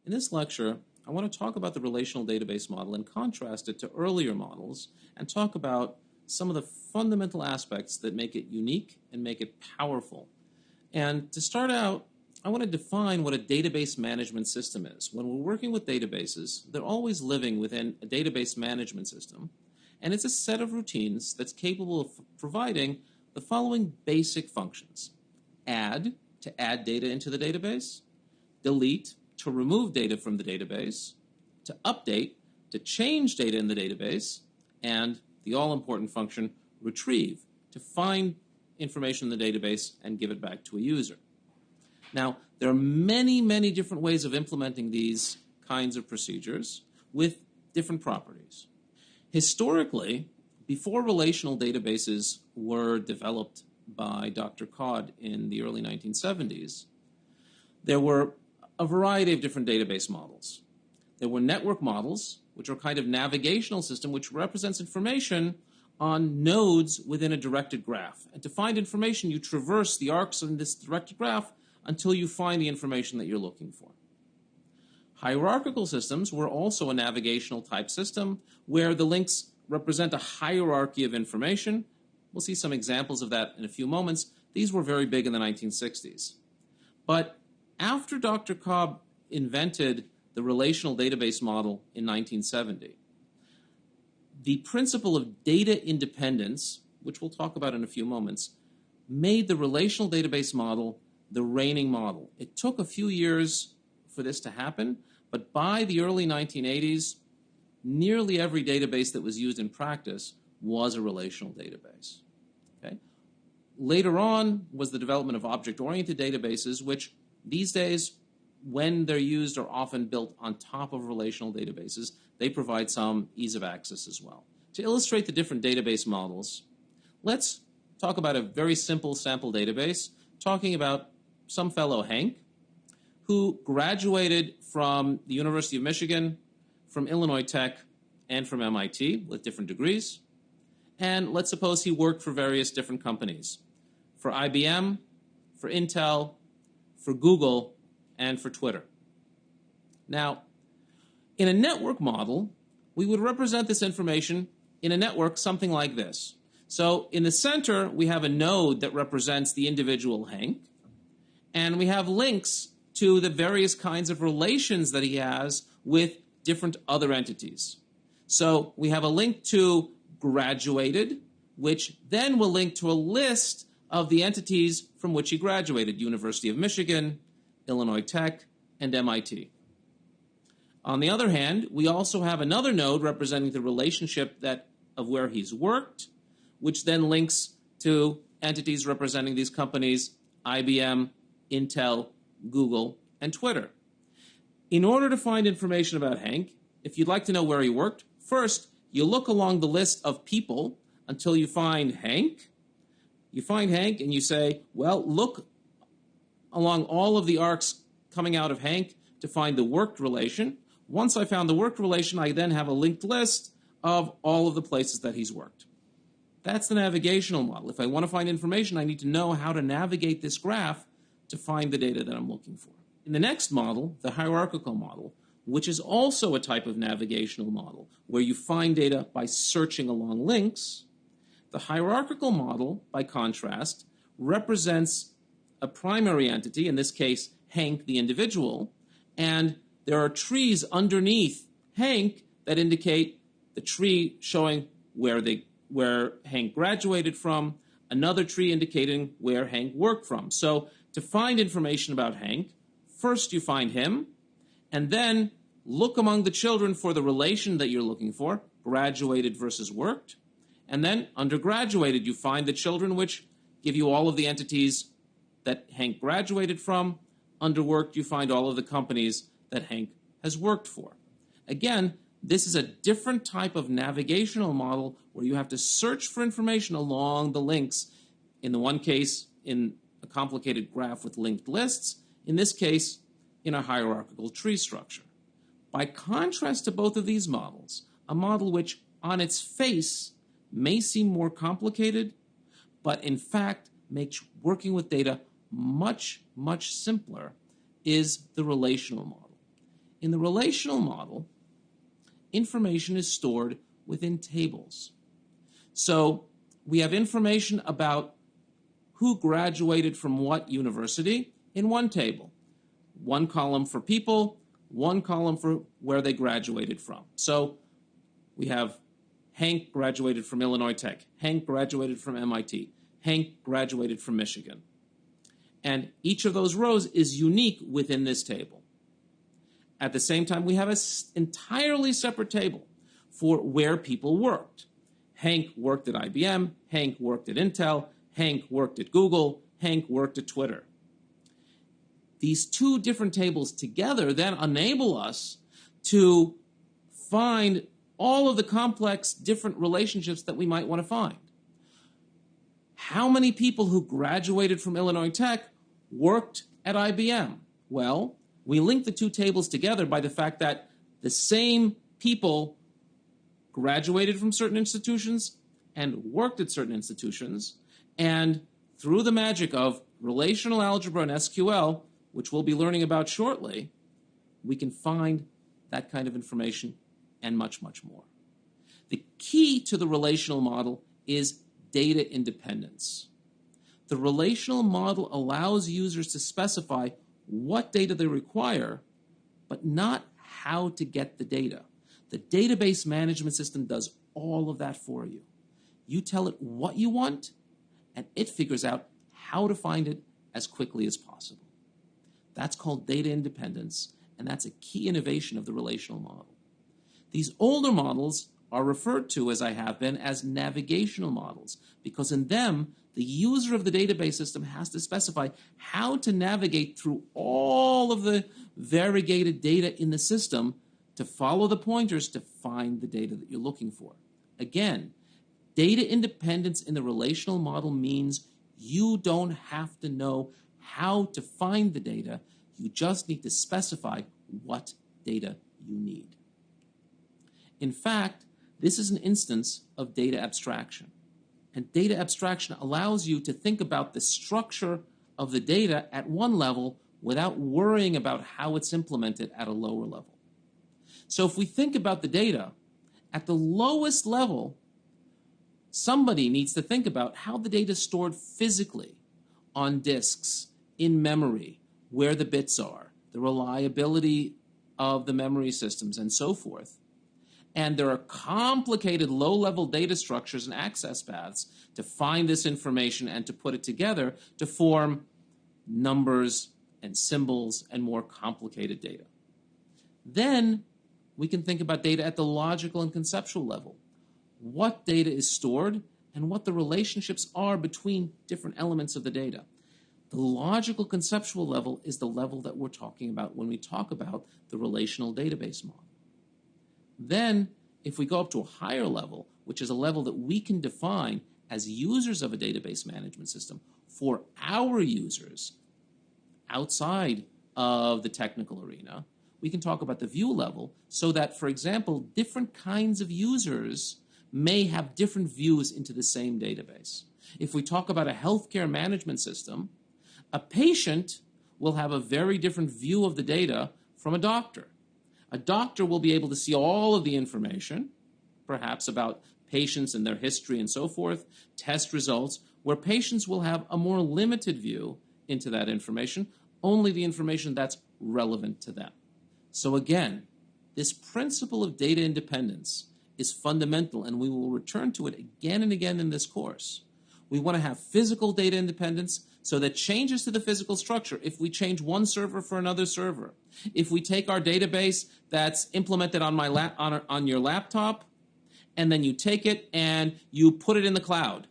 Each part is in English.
In this lecture, I want to talk about the relational database model and contrast it to earlier models and talk about some of the fundamental aspects that make it unique and make it powerful. And to start out, I want to define what a database management system is. When we're working with databases, they're always living within a database management system, and it's a set of routines that's capable of providing the following basic functions. Add, to add data into the database. Delete, to remove data from the database. To update, to change data in the database. And the all-important function, retrieve, to find information in the database and give it back to a user. Now, there are many, many different ways of implementing these kinds of procedures with different properties. Historically, before relational databases were developed by Dr. Codd in the early 1970s, there were a variety of different database models. There were network models, which are kind of navigational system, which represents information on nodes within a directed graph. And to find information, you traverse the arcs in this directed graph until you find the information that you're looking for. Hierarchical systems were also a navigational type system where the links represent a hierarchy of information. We'll see some examples of that in a few moments. These were very big in the 1960s. But after Dr. Cobb invented the relational database model in 1970, the principle of data independence, which we'll talk about in a few moments, made the relational database model the reigning model. It took a few years for this to happen, but by the early 1980s, nearly every database that was used in practice was a relational database. Okay? Later on was the development of object-oriented databases, which these days, when they're used, are often built on top of relational databases. They provide some ease of access as well. To illustrate the different database models, let's talk about a very simple sample database, talking about some fellow Hank, who graduated from the University of Michigan, from Illinois Tech, and from MIT with different degrees. And let's suppose he worked for various different companies, for IBM, for Intel, for Google, and for Twitter. Now, in a network model, we would represent this information in a network something like this. So in the center, we have a node that represents the individual Hank, and we have links to the various kinds of relations that he has with different other entities. So we have a link to graduated, which then will link to a list of the entities from which he graduated: University of Michigan, Illinois Tech, and MIT. On the other hand, we also have another node representing the relationship of where he's worked, which then links to entities representing these companies: IBM, Intel, Google, and Twitter. In order to find information about Hank, if you'd like to know where he worked, first you look along the list of people until you find Hank. You find Hank and you say, well, look along all of the arcs coming out of Hank to find the worked relation. Once I found the worked relation, I then have a linked list of all of the places that he's worked. That's the navigational model. If I want to find information, I need to know how to navigate this graph to find the data that I'm looking for. In the next model, the hierarchical model, which is also a type of navigational model, where you find data by searching along links, the hierarchical model, by contrast, represents a primary entity, in this case, Hank the individual, and there are trees underneath Hank that indicate the tree showing where Hank graduated from, another tree indicating where Hank worked from. So to find information about Hank, first you find him, and then look among the children for the relation that you're looking for, graduated versus worked, and then under graduated you find the children which give you all of the entities that Hank graduated from. Under worked you find all of the companies that Hank has worked for. Again, this is a different type of navigational model where you have to search for information along the links. In the one case, in a complicated graph with linked lists, in this case, in a hierarchical tree structure. By contrast to both of these models, a model which on its face may seem more complicated, but in fact makes working with data much, much simpler, is the relational model. In the relational model, information is stored within tables. So we have information about who graduated from what university in one table. One column for people, one column for where they graduated from. So we have Hank graduated from Illinois Tech. Hank graduated from MIT. Hank graduated from Michigan. And each of those rows is unique within this table. At the same time, we have an entirely separate table for where people worked. Hank worked at IBM. Hank worked at Intel. Hank worked at Google. Hank worked at Twitter. These two different tables together then enable us to find all of the complex different relationships that we might want to find. How many people who graduated from Illinois Tech worked at IBM? Well, we link the two tables together by the fact that the same people graduated from certain institutions and worked at certain institutions, and through the magic of relational algebra and SQL, which we'll be learning about shortly, we can find that kind of information and much, much more. The key to the relational model is data independence. The relational model allows users to specify what data they require, but not how to get the data. The database management system does all of that for you. You tell it what you want, and it figures out how to find it as quickly as possible. That's called data independence, and that's a key innovation of the relational model. These older models are referred to, as I have been, as navigational models, because in them, the user of the database system has to specify how to navigate through all of the variegated data in the system to follow the pointers to find the data that you're looking for. Again, data independence in the relational model means you don't have to know how to find the data. You just need to specify what data you need. In fact, this is an instance of data abstraction. And data abstraction allows you to think about the structure of the data at one level without worrying about how it's implemented at a lower level. So if we think about the data, at the lowest level, somebody needs to think about how the data is stored physically on disks, in memory, where the bits are, the reliability of the memory systems, and so forth. And there are complicated low-level data structures and access paths to find this information and to put it together to form numbers and symbols and more complicated data. Then we can think about data at the logical and conceptual level. What data is stored and what the relationships are between different elements of the data. The logical conceptual level is the level that we're talking about when we talk about the relational database model. Then, if we go up to a higher level, which is a level that we can define as users of a database management system for our users outside of the technical arena, we can talk about the view level so that, for example, different kinds of users may have different views into the same database. If we talk about a healthcare management system, a patient will have a very different view of the data from a doctor. A doctor will be able to see all of the information, perhaps about patients and their history and so forth, test results, where patients will have a more limited view into that information, only the information that's relevant to them. So again, this principle of data independence is fundamental, and we will return to it again and again in this course. We want to have physical data independence so that changes to the physical structure, if we change one server for another server, if we take our database that's implemented on on your laptop, and then you take it and you put it in the cloud,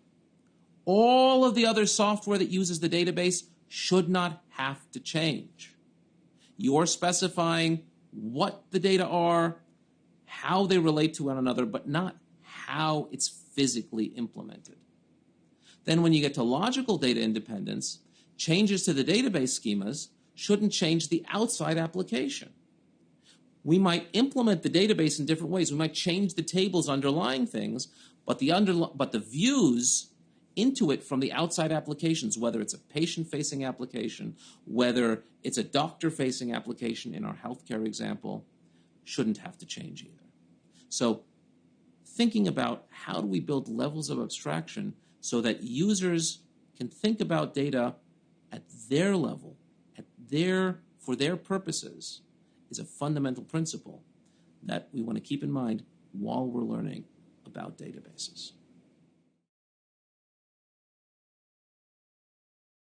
all of the other software that uses the database should not have to change. You're specifying what the data are, how they relate to one another, but not how it's physically implemented. Then when you get to logical data independence, changes to the database schemas shouldn't change the outside application. We might implement the database in different ways. We might change the tables underlying things, but the views into it from the outside applications, whether it's a patient-facing application, whether it's a doctor-facing application in our healthcare example, shouldn't have to change either. So thinking about how do we build levels of abstraction so that users can think about data at their level, for their purposes, is a fundamental principle that we want to keep in mind while we're learning about databases.